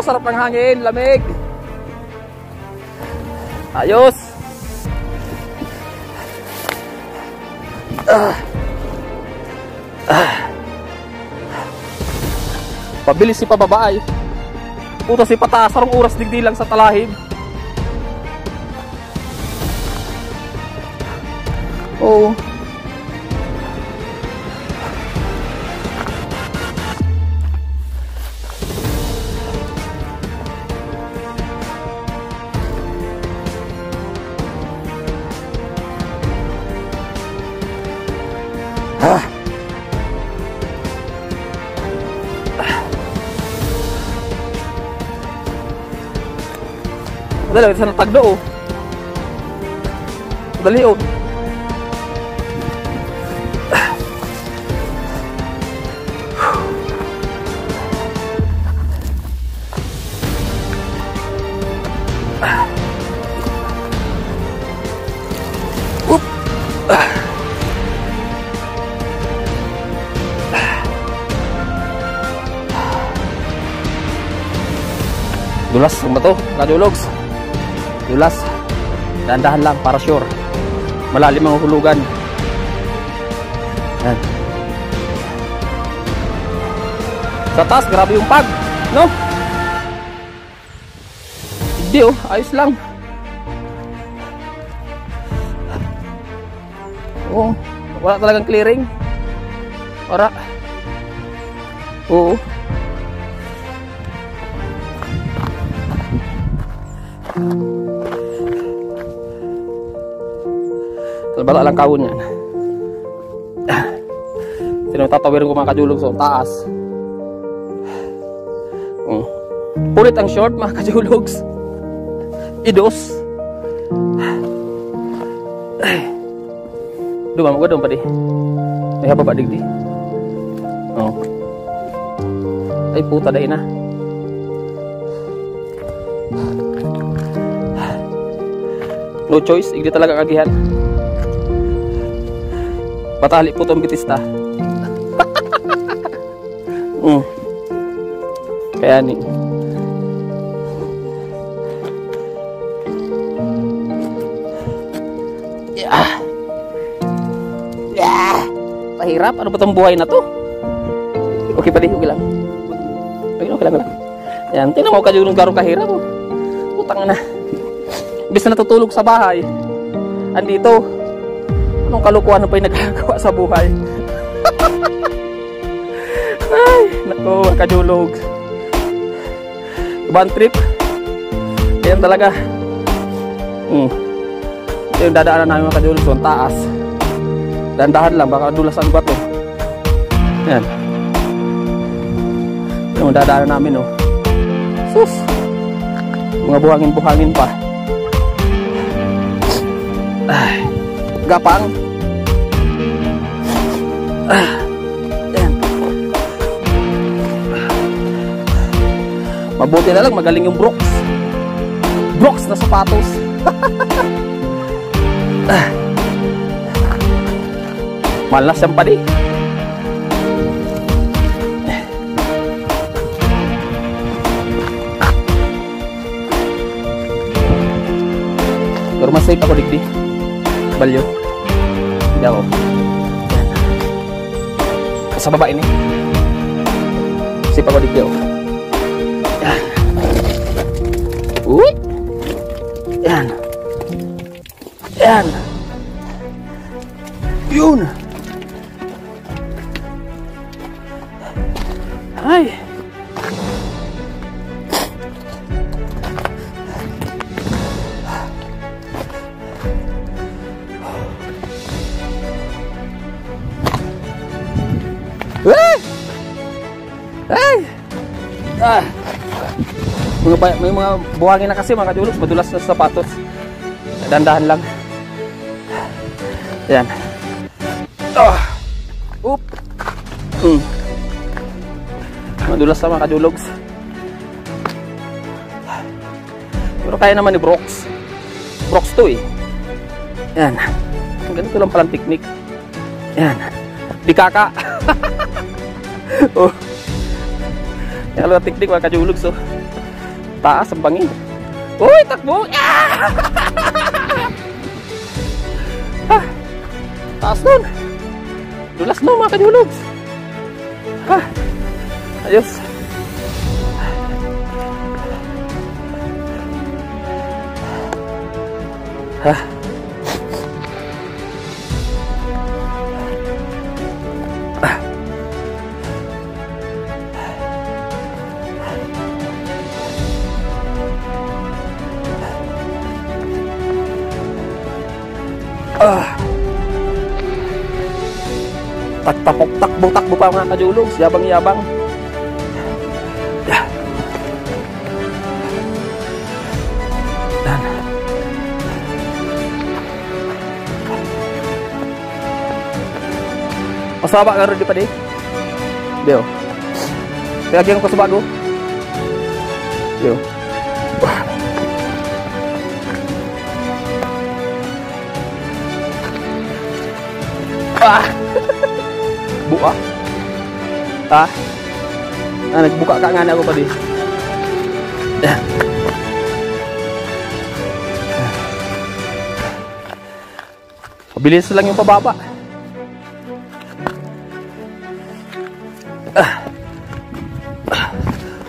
sarap ng hangin, lamig. Ayos. Pabilis si pababa ay. Puta si pataas, sarong oras digdi lang sa talahib. Oo. Dali, isa na tagdo oh. Dali oh. Dulas ang bato, Kajologs. Dulas. Dahan-dahan lang para sure. Malalim ang hulugan. Yan. Sa taas, grabe yung pag, no? Hindi oh, ayos lang. Oo, wala talagang clearing. Ora. Oo. Bala lang kawon yan. Tinatatawirin ko mga Kajologs sa taas. Pulit ang short mga Kajologs. Idos. Duman mo doon pa di. May haba ba digdi? Oh. Ay puta dahil na. No choice, igdi talaga kagihan. Patali po itong bitista. Kaya ni pahirap. Ano ba itong buhay na to? Okay pa di, okay lang. Okay lang. Yan, tingnan mo Kajologs garong kahirap oh. Putang na. Bis na natutulog sa bahay. Andito. Anong kalukuhan na pa yung nagagawa sa buhay? Ay, nako, Kajologs. Band trip. Yan talaga. Ito yung dadaanan namin mga Kajologs. Ang taas. Dahan-dahan lang, baka dulasan ba to. Yan. Ito yung dadaanan namin oh. Sus. Mga buhangin-buhangin pa. Ay. Gapang. Yan. Mabuti na lang magaling yung Brooks. Brooks na sapatos. Malas yan pa di. Pero masay ako digdi. Balyo. Hindi ako. Sa baba ini. Sip ako digdi ako. Yan. Uy. Yan. Yan. Yun. Ay. May mga buhangin na kasi mga Kajologs, madulas na sapatos. Dandahan lang. Yan. Oop. Madulas na mga Kajologs. Pero kaya naman ni Brooks. Brooks to eh. Yan. Ganito lang palang technique. Yan. Di kaka. Oh. Yan lang technique mga Kajologs oh. Taas ang bangin. Uy, takbo! Ah! Ah, taas nun. Dulas no mga kajulogs. Ah, ayos. Ah. Takbo pa mga kajulogs, yabang-yabang. Masaba ka rin di pa di? Dio. Kaya ko sa bago. Dio. Ah! Buka? Ha? Nagbuka ka nga na ako pa di. Mabilis lang yung pababa.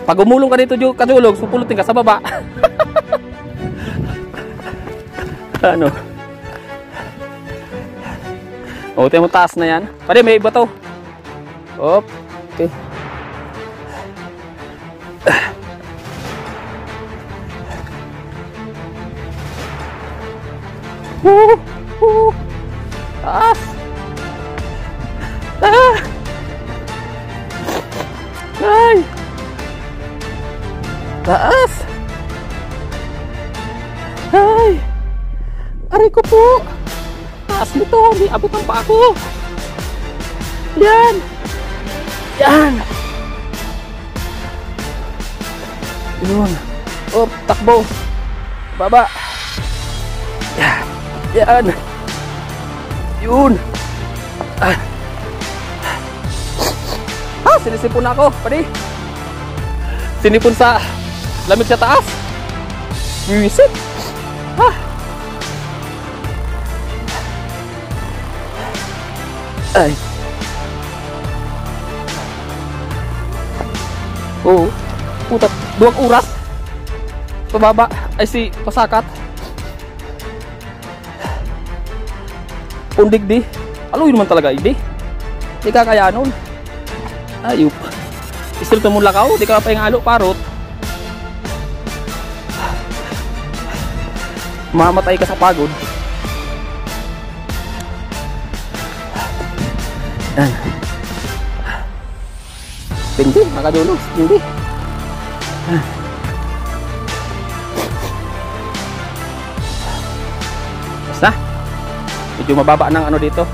Pag umulong ka dito, kajulog, supulutin ka sa baba. Ano? O, tayo mo taas na yan. Pwede, may iba to. Op, okay. Taas. Ah. Ay. Taas. Ay. Aray ko po. Taas nito, hindi abutan pa ako. Yan. Yan. Yun. Op, takbo. Baba. Yan. Yan. Yun. Ah, sinisipon na ako. Pwede. Sinipon sa lamig sa taas. Wisit. Ah. Ay. Oo. Putat. 2 oras. Pababa. Ay si pasakat. Pundig di. Alo yun man talaga hindi. Di ka kaya nun. Ayup. Istil to mula ka. Di ka pa yung alo parot. Mamatay ka sa pagod. Yan. Tinggi, nakadulog. Tinggi. Basta. Medyo mababa ng ano dito.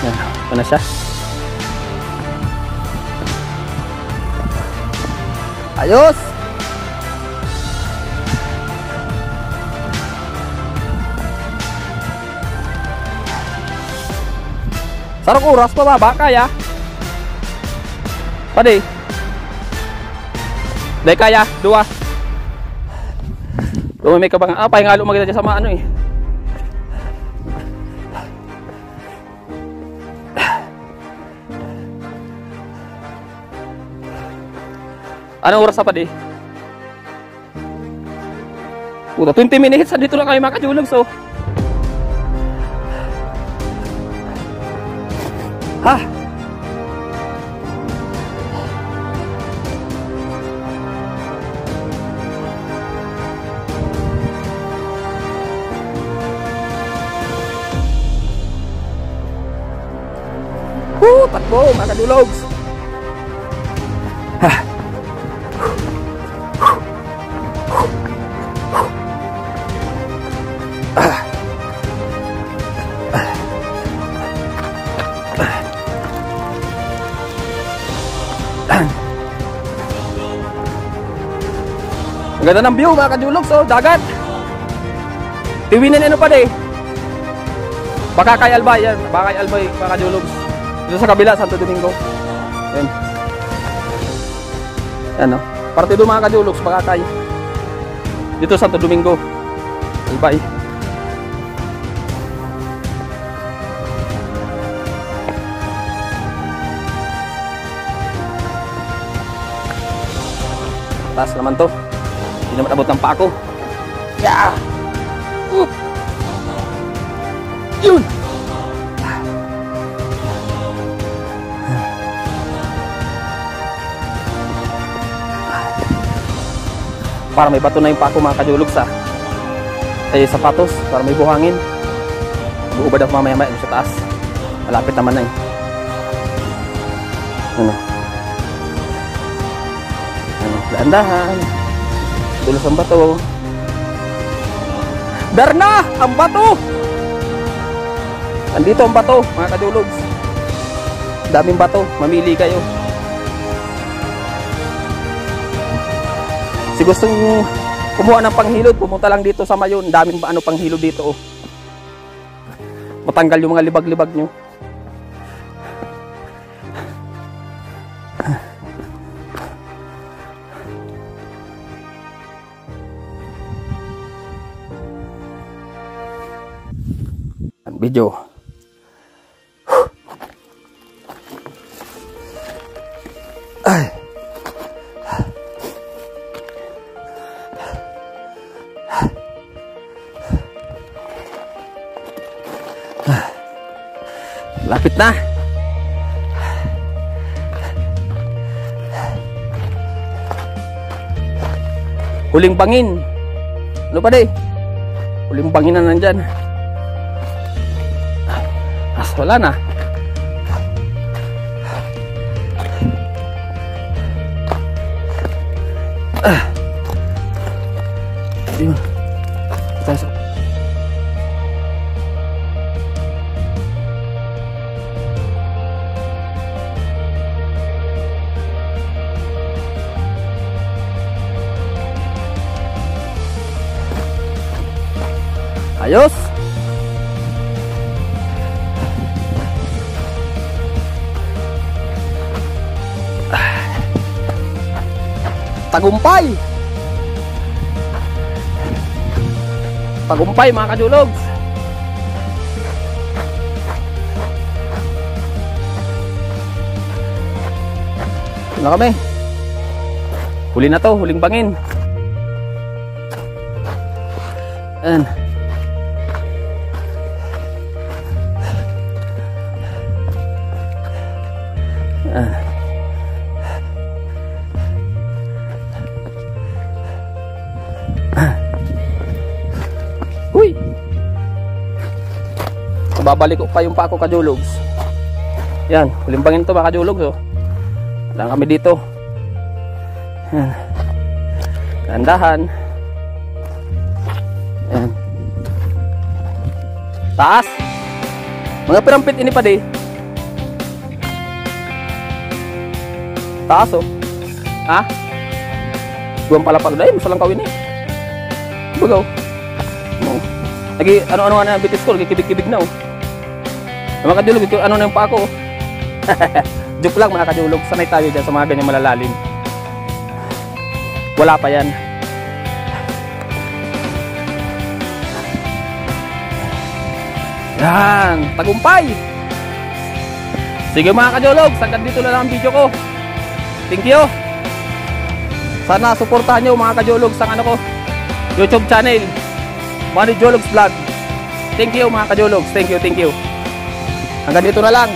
Yan. Ito na siya. Ayos! Sarap oras pa ba? Kaya? Pwede? Dahil kaya? 2. Lumamig ka ba nga? Pahingalo maganda dyan sa mga ano eh. Anong oras na pa di? Puta, 20 minutes. Dito na kayo makajulog so. Ha? Takbo, makadulog. Ha? Ang ganda ng view mga kajulog, so dagat. Tiwinin ano pa di. Baka kay Albay yan, baka kay Albay mga kajulog. Dito sa kabila, Santo Domingo. Yan. Yan no. Partido mga kajologs, Bagakay. Dito Santo Domingo, Albay. Taas naman to. Hindi naman abot ng pako. Yeah! Yun! Para may bato na yung pako mga kajologs ha. Ay sapatos para may buhangin. Buubad ako mamaya-maya sa taas. Malapit naman na eh. Ano? Dahan-dahan. Tulos ang bato. Darna! Ang bato! Andito ang bato mga kajologs. Daming bato. Mamili kayo. Si gustong kumuha ng panghilod, pumunta lang dito sa Mayon. Daming panghilod dito oh. Matanggal yung mga libag-libag nyo. Ang video. Ay. Lapit na. Huling bangin. Ano pa di? Huling bangin na nandyan. Wala na. Ayos. Tagumpay. Tagumpay mga kajologs. Na kami. Huli na to, huling bangin. Ayan. Uy! Babalik ko pa yung pako kajologs. Yan, huling bangin to mga kajologs oh. Lang kami dito. Yan. Gandahan. Yan. Taas. Mga pirampit ini pa di. Taas oh. Ha? Buwang palapag dahil, masalang kawin eh. Bagaw. Lagi ano-ano na bitis ko, lagi kibig-kibig na oh. Mga kajulog, ito ano na yung pako oh. Joke lang mga kajulog, sanay tayo dyan sa mga ganyang malalalim. Wala pa yan. Yan, tagumpay. Sige mga kajulog, hanggang dito na lang ang video ko. Thank you. Sana suportahan nyo mga kajulog sa ano ko YouTube channel, Manny Jologs Vlog. Thank you mga kajologs. Thank you. Hanggang dito na lang.